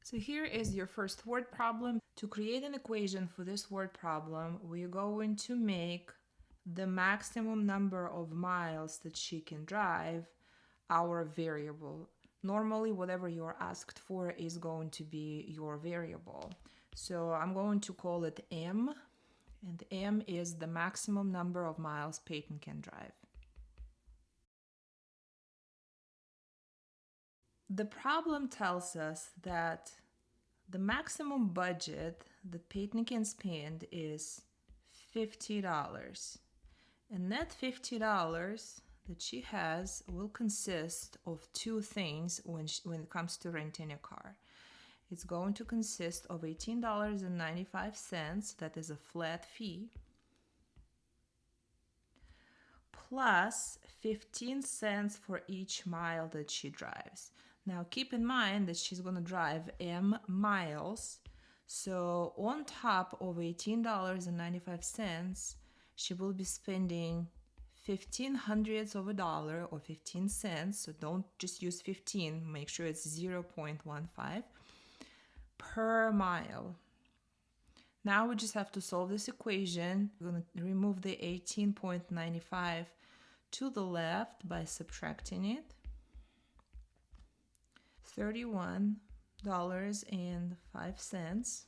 So here is your first word problem. To create an equation for this word problem, we're going to make the maximum number of miles that she can drive our variable. Normally, whatever you're asked for is going to be your variable. So I'm going to call it M, and M is the maximum number of miles Peyton can drive. The problem tells us that the maximum budget that Peyton can spend is $50. And that $50 that she has will consist of two things when it comes to renting a car. It's going to consist of $18.95, that is a flat fee, plus 15 cents for each mile that she drives. Now keep in mind that she's going to drive M miles, so on top of $18.95, she will be spending 15 hundredths of a dollar or 15 cents, so don't just use 15, make sure it's 0.15 per mile. Now we just have to solve this equation. We're going to remove the 18.95 to the left by subtracting it. $31.05.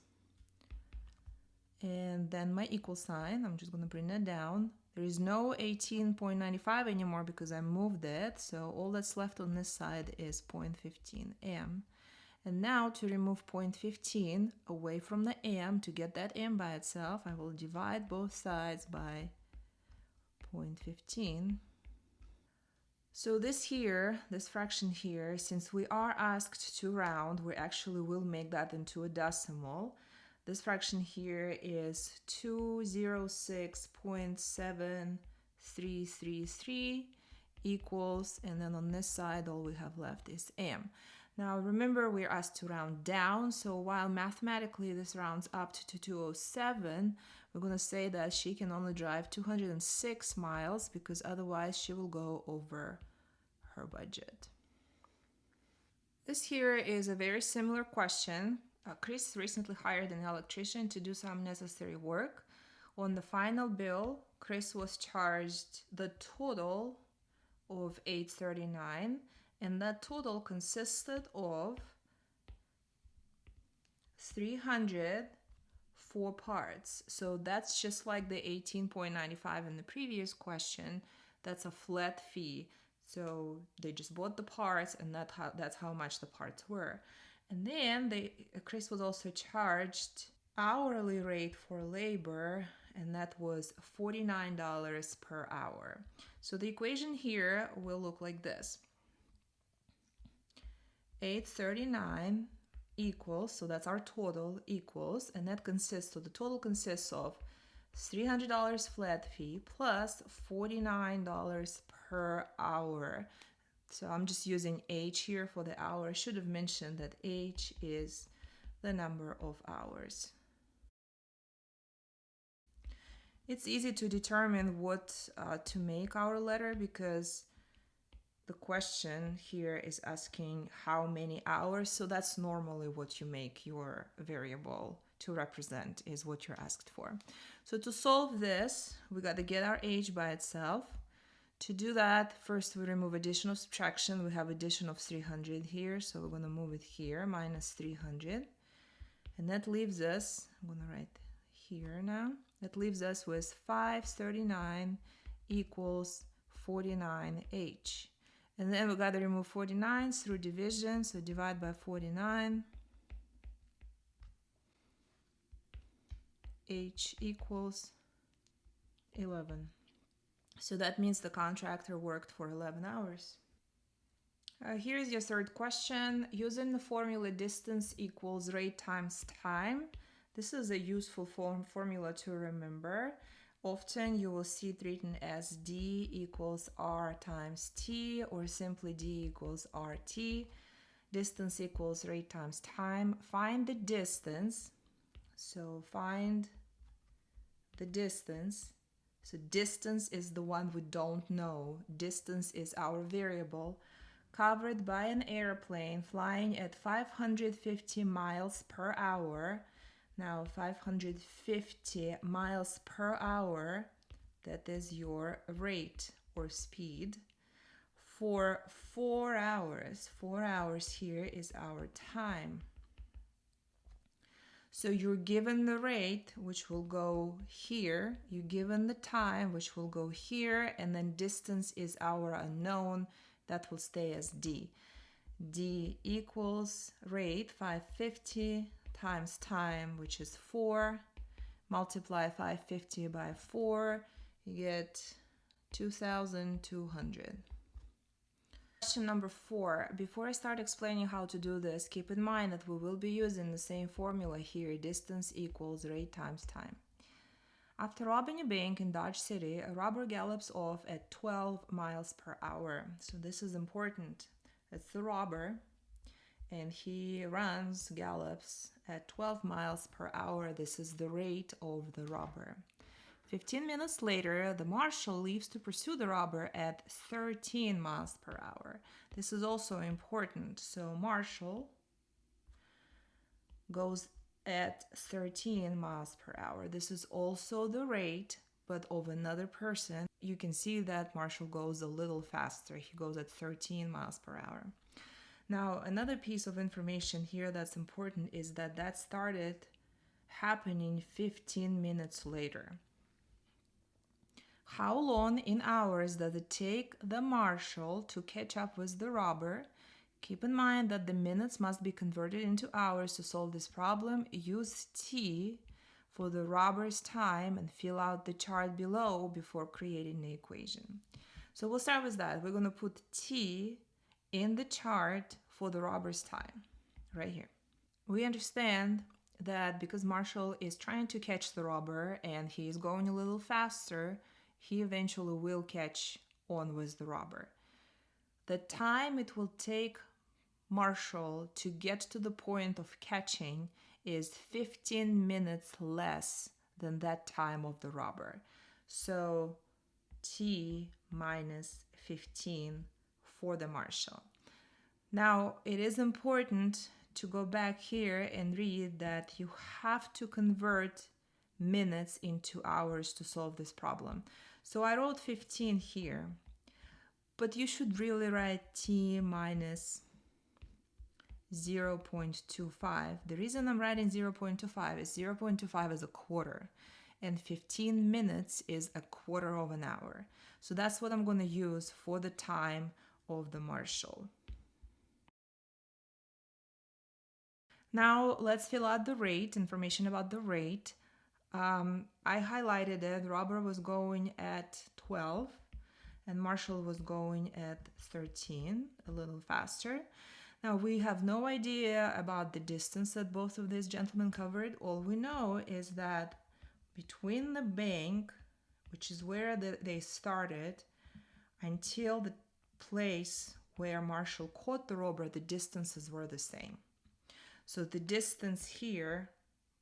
And then my equal sign, I'm just going to bring that down. There is no 18.95 anymore because I moved it, so all that's left on this side is 0.15 m. And now to remove 0.15 away from the m, to get that m by itself, I will divide both sides by 0.15. So this fraction here, since we are asked to round, we actually will make that into a decimal. This fraction here is 206.7333 equals, and then on this side all we have left is m. Now remember, we're asked to round down, so while mathematically this rounds up to 207, we're going to say that she can only drive 206 miles because otherwise she will go over her budget. This here is a very similar question. Chris recently hired an electrician to do some necessary work. On the final bill, Chris was charged the total of $839, and that total consisted of 304 parts. So that's just like the 18.95 in the previous question. That's a flat fee. So they just bought the parts, and that's how much the parts were. And then Chris was also charged hourly rate for labor, and that was $49 per hour. So the equation here will look like this. 839 equals, so that's our total, equals, and that consists, so the total consists of $300 flat fee plus $49 per hour. So I'm just using H here for the hour. I should have mentioned that H is the number of hours. It's easy to determine what to make our letter because the question here is asking how many hours, so that's normally what you make your variable to represent, is what you're asked for. So to solve this, we got to get our H by itself. To do that, first we remove addition of subtraction. We have addition of 300 here, so we're going to move it here, minus 300. And that leaves us, I'm going to write here now, that leaves us with 539 equals 49H. And then we got to remove 49 through division, so divide by 49. H equals 11. So that means the contractor worked for 11 hours. Here's your third question. Using the formula distance equals rate times time. This is a useful formula to remember. Often you will see it written as D equals R times T, or simply D equals RT. Distance equals rate times time. Find the distance. So find the distance. So distance is the one we don't know. Distance is our variable. covered by an airplane flying at 550 miles per hour. Now 550 miles per hour, that is your rate or speed, for 4 hours. 4 hours here is our time. So you're given the rate, which will go here. You're given the time, which will go here. And then distance is our unknown. That will stay as d. D equals rate, 550, times time, which is 4. Multiply 550 by 4. You get 2,200. Question number 4. Before I start explaining how to do this, keep in mind that we will be using the same formula here, distance equals rate times time. After robbing a bank in Dodge City, a robber gallops off at 12 miles per hour. So this is important. It's the robber, and he gallops at 12 miles per hour. This is the rate of the robber. 15 minutes later, the marshal leaves to pursue the robber at 13 miles per hour. This is also important. So marshal goes at 13 miles per hour. This is also the rate, but of another person. You can see that marshal goes a little faster. He goes at 13 miles per hour. Now, another piece of information here that's important is that started happening 15 minutes later. How long in hours does it take the marshal to catch up with the robber? Keep in mind that the minutes must be converted into hours to solve this problem. Use T for the robber's time and fill out the chart below before creating the equation. So we'll start with that. We're going to put T in the chart for the robber's time right here. We understand that because Marshall is trying to catch the robber and he is going a little faster, he eventually will catch on with the robber. The time it will take Marshall to get to the point of catching is 15 minutes less than that time of the robber. So T minus 15 for the marshal. Now, it is important to go back here and read that you have to convert minutes into hours to solve this problem. So I wrote 15 here, but you should really write T minus 0.25. The reason I'm writing 0.25 is 0.25 is a quarter, and 15 minutes is a quarter of an hour. So that's what I'm going to use for the time of the marshal. Now let's fill out the rate, information about the rate. I highlighted it. Robber was going at 12 and Marshall was going at 13, a little faster. Now we have no idea about the distance that both of these gentlemen covered. All we know is that between the bank, which is where they started, until the place where Marshall caught the robber, the distances were the same. So the distance here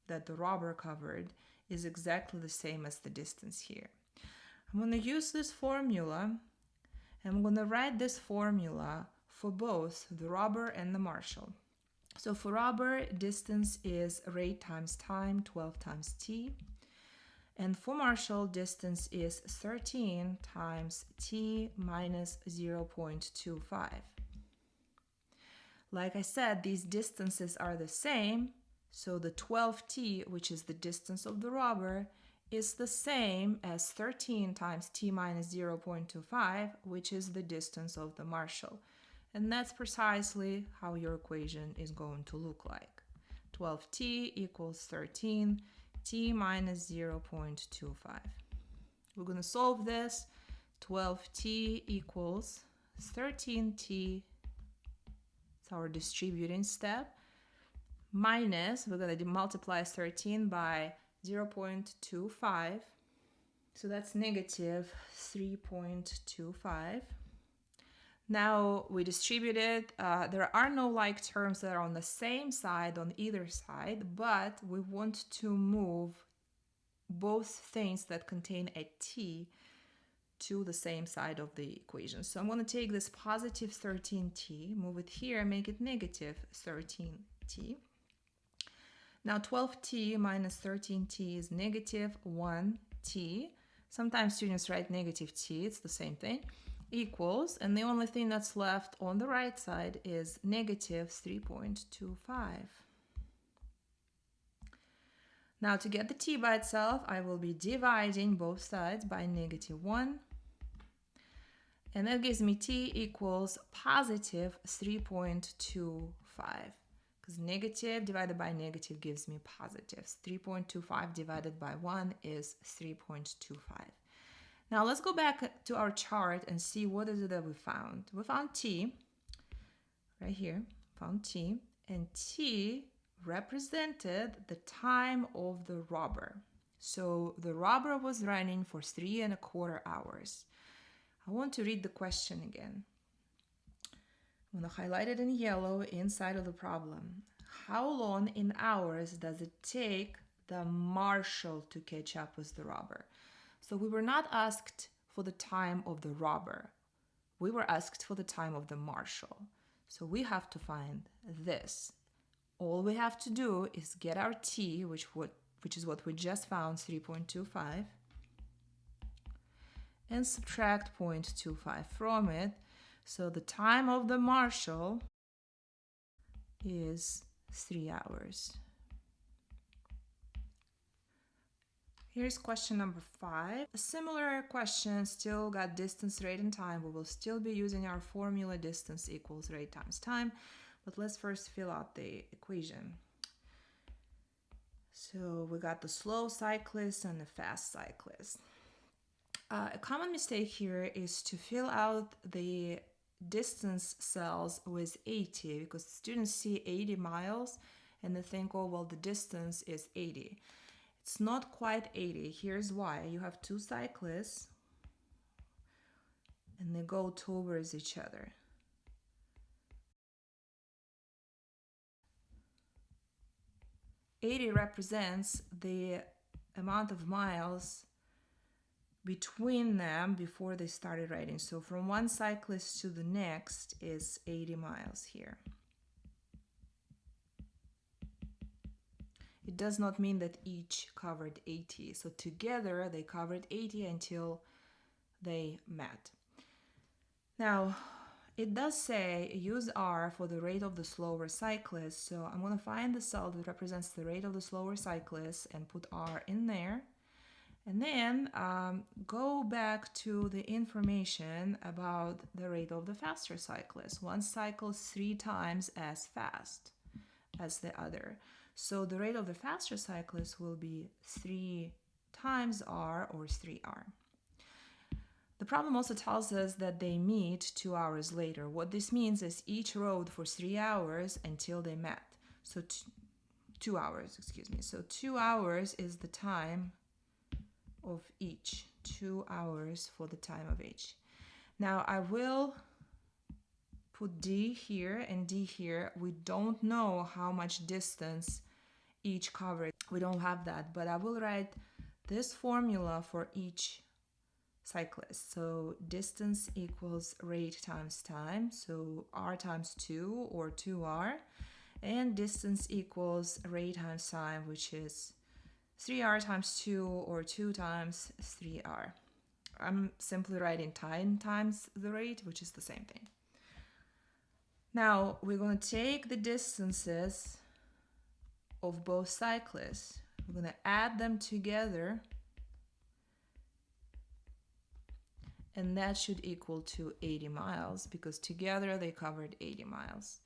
that the robber covered is exactly the same as the distance here. I'm going to use this formula, and I'm going to write this formula for both the robber and the marshal. So for robber, distance is rate times time, 12 times t. And for marshal, distance is 13 times t minus 0.25. Like I said, these distances are the same, so the 12t, which is the distance of the robber, is the same as 13 times t minus 0.25, which is the distance of the marshal. And that's precisely how your equation is going to look like. 12t equals 13, t minus 0.25. We're going to solve this. 12t equals 13t. It's our distributing step. Minus, we're going to multiply 13 by 0.25. So that's negative 3.25. Now we distributed. There are no like terms that are on the same side on either side, but we want to move both things that contain a t to the same side of the equation. So I'm going to take this positive 13t, move it here, make it negative 13t. Now 12t minus 13t is negative 1t. Sometimes students write negative t, it's the same thing, equals, and the only thing that's left on the right side is negative 3.25. Now to get the t by itself, I will be dividing both sides by negative 1. And that gives me t equals positive 3.25. Because negative divided by negative gives me positive. 3.25 divided by 1 is 3.25. Now let's go back to our chart and see what is it that we found. We found t, right here, found t, and t represented the time of the robber. So the robber was running for 3¼ hours. I want to read the question again. I'm going to highlight it in yellow inside of the problem. How long in hours does it take the marshal to catch up with the robber? So we were not asked for the time of the robber. We were asked for the time of the marshal. So we have to find this. All we have to do is get our t, which is what we just found, 3.25, and subtract 0.25 from it. So the time of the marshal is 3 hours. Here's question number 5. A similar question, still got distance, rate, and time. We will still be using our formula distance equals rate times time. But let's first fill out the equation. So we got the slow cyclist and the fast cyclist. A common mistake here is to fill out the distance cells with 80, because students see 80 miles and they think, oh, well, the distance is 80. It's not quite 80. Here's why. You have two cyclists and they go towards each other. $80 represents the amount of miles between them before they started riding. So from one cyclist to the next is 80 miles here. It does not mean that each covered 80. So together they covered 80 until they met. Now, it does say use R for the rate of the slower cyclist. So I'm going to find the cell that represents the rate of the slower cyclist and put R in there. And then go back to the information about the rate of the faster cyclist. One cycles 3 times as fast as the other. So the rate of the faster cyclist will be 3 times R, or 3R. The problem also tells us that they meet 2 hours later. What this means is each rode for 3 hours until they met. So 2 hours, excuse me. So 2 hours is the time of each. 2 hours for the time of each. Now I will put D here and D here. We don't know how much distance each covered. We don't have that, but I will write this formula for each cyclist. So distance equals rate times time, so R times 2, or 2R, and distance equals rate times time, which is 3R times 2, or 2 times 3R. I'm simply writing time times the rate, which is the same thing. Now we're going to take the distances of both cyclists. We're going to add them together, and that should equal to 80 miles, because together they covered 80 miles.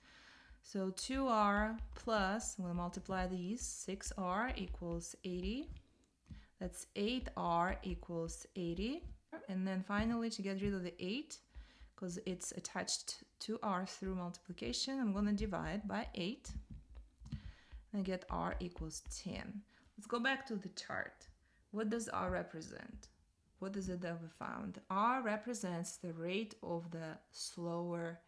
So 2R plus, I'm going to multiply these, 6R equals 80. That's 8R equals 80. And then finally, to get rid of the 8, because it's attached to R through multiplication, I'm going to divide by 8. And get R equals 10. Let's go back to the chart. What does R represent? What is it that we found? R represents the rate of the slower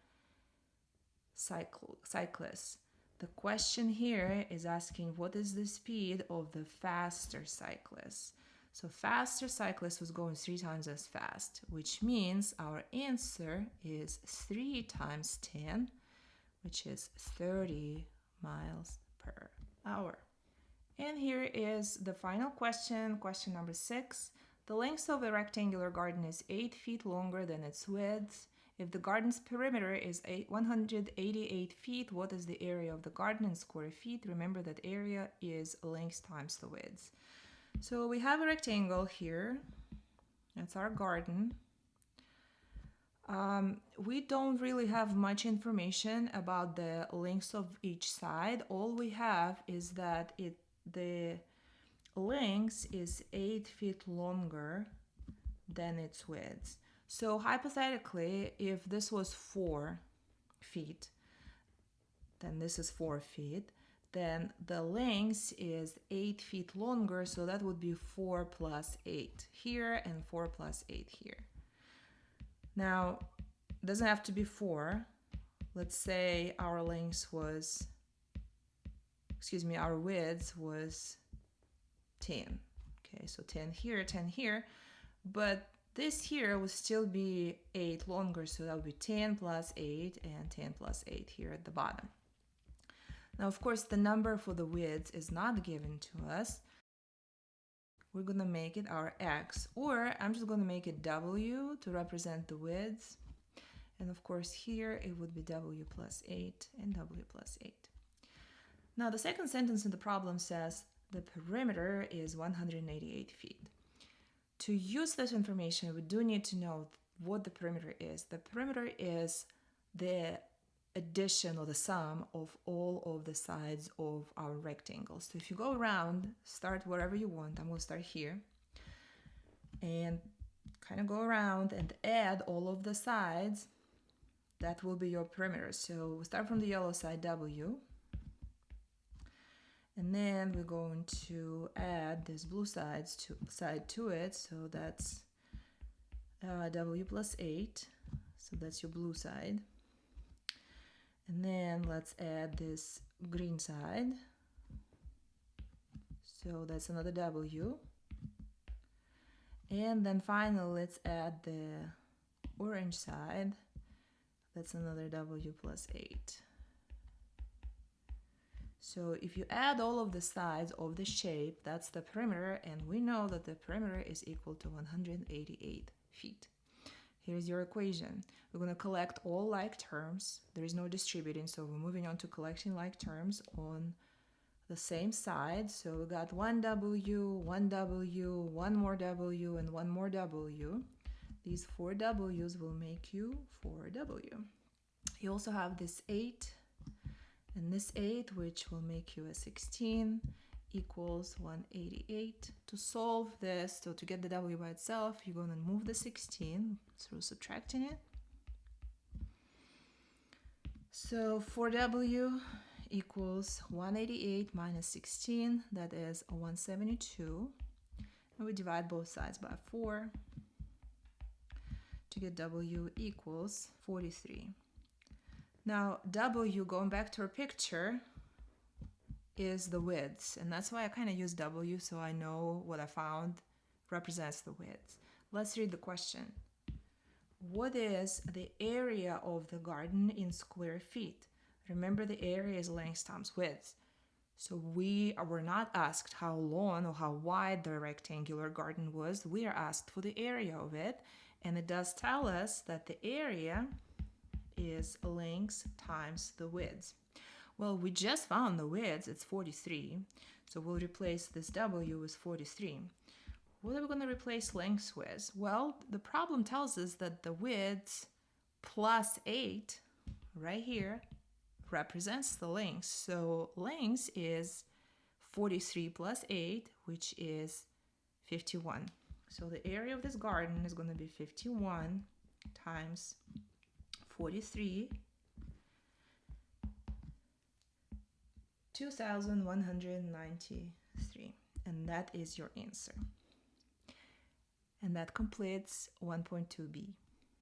cyclist. The question here is asking what is the speed of the faster cyclist. So faster cyclist was going 3 times as fast, which means our answer is 3 times 10, which is 30 miles per hour. And here is the final question, question number 6. The length of a rectangular garden is 8 feet longer than its width. If the garden's perimeter is 188 feet, what is the area of the garden in square feet? Remember that area is length times the width. So we have a rectangle here. That's our garden. We don't really have much information about the length of each side. All we have is that the length is 8 feet longer than its width. So hypothetically, if this was 4 feet, then this is 4 feet, then the length is 8 feet longer, so that would be 4 plus 8 here and 4 plus 8 here. Now, it doesn't have to be 4. Let's say our length was, our width was 10. Okay, so 10 here, but this here would still be 8 longer, so that would be 10 plus 8 and 10 plus 8 here at the bottom. Now, of course, the number for the width is not given to us. We're going to make it our x, or I'm just going to make it w to represent the width. And of course, here it would be w plus 8 and w plus 8. Now, the second sentence in the problem says the perimeter is 188 feet. To use this information, we do need to know what the perimeter is. The perimeter is the addition or the sum of all of the sides of our rectangle. So if you go around, start wherever you want. I'm going to start here and kind of go around and add all of the sides. That will be your perimeter. So we start from the yellow side, W. And then we're going to add this blue side to it. So that's W plus 8. So that's your blue side. And then let's add this green side. So that's another W. And then finally, let's add the orange side. That's another W plus 8. So if you add all of the sides of the shape, that's the perimeter, and we know that the perimeter is equal to 188 feet. Here's your equation. We're going to collect all like terms. There is no distributing, so we're moving on to collecting like terms on the same side. So we got 1W, 1W, one more W, and one more W. These 4 W's will make you 4W. You also have this 8 and this 8, which will make you a 16, equals 188. To solve this, so to get the W by itself, you're going to move the 16 through subtracting it. So 4W equals 188 minus 16, that is 172. And we divide both sides by 4 to get W equals 43. Now, W, going back to our picture, is the width, and that's why I kind of use W, so I know what I found represents the width. Let's read the question. What is the area of the garden in square feet? Remember, the area is length times width. So we were not asked how long or how wide the rectangular garden was. We are asked for the area of it, and it does tell us that the area is length times the width. Well, we just found the width, it's 43, so we'll replace this W with 43. What are we going to replace length with? Well, the problem tells us that the width plus 8, right here, represents the length. So length is 43 plus 8, which is 51. So the area of this garden is going to be 51 times 43, 2,193, and that is your answer. And that completes 1.2b.